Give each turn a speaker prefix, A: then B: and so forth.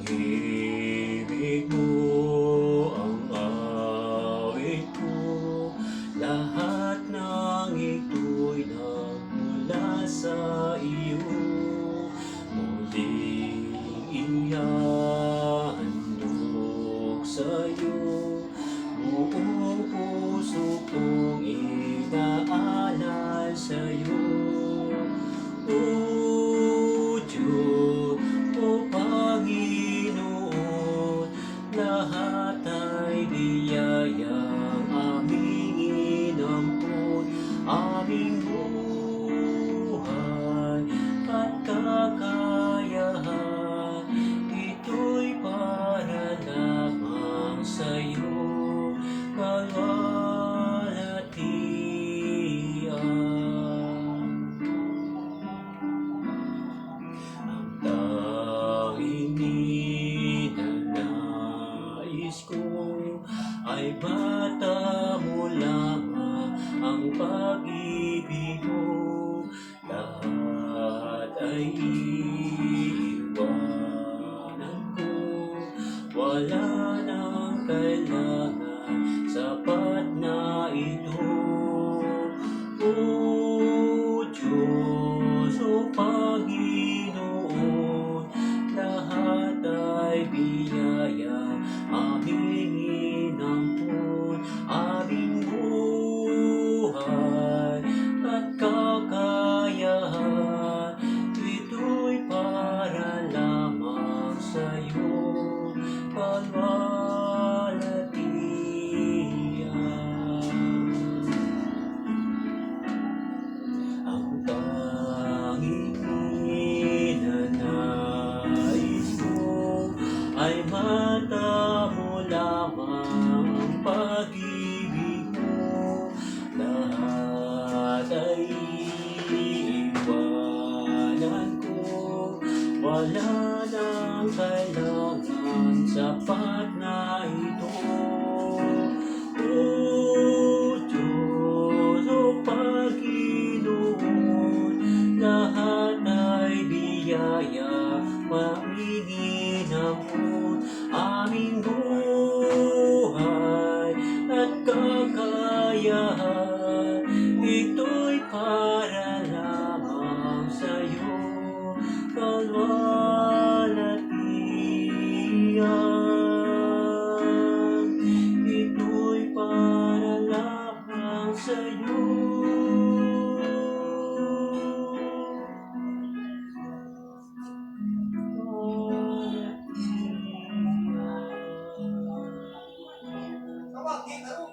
A: Pag-ibig mo ang awit ko, lahat ng ito'y nagmula sa iyo. Muling ihandog sa'yo, buong puso kong inaalay sa'yo. O Diyos, o Panginoon, lahat ay biyayang aming inampun, aming buhay at kakayahan, ito'y para lamang sa'yo, kalwalhatian. Ang tanging ninanais ko ay bata mo lamang ang pag-ibig mo. Lahat ay iiwanan ko, wala nang kailangan, sapat na ito. O Diyos, o Panginoon, lahat ay biyaya, aming inampun, aming buhay at kakayahan, ito'y para lamang sa'yo, kalwalhatian. Ang tanging ninanais ko ay mata mo lamang ang pag-ibig mo. Lahat ay iiwanan ko, wala nang kailangan, sapat na ito. O Diyos, o Panginoon, lahat ay biyaya, aming inampun, aming buhay at kakayahan, ito'y para lamang sa'yo, kalwalhatian. Ito'y para lamang sa'yo. Kalwalhatian.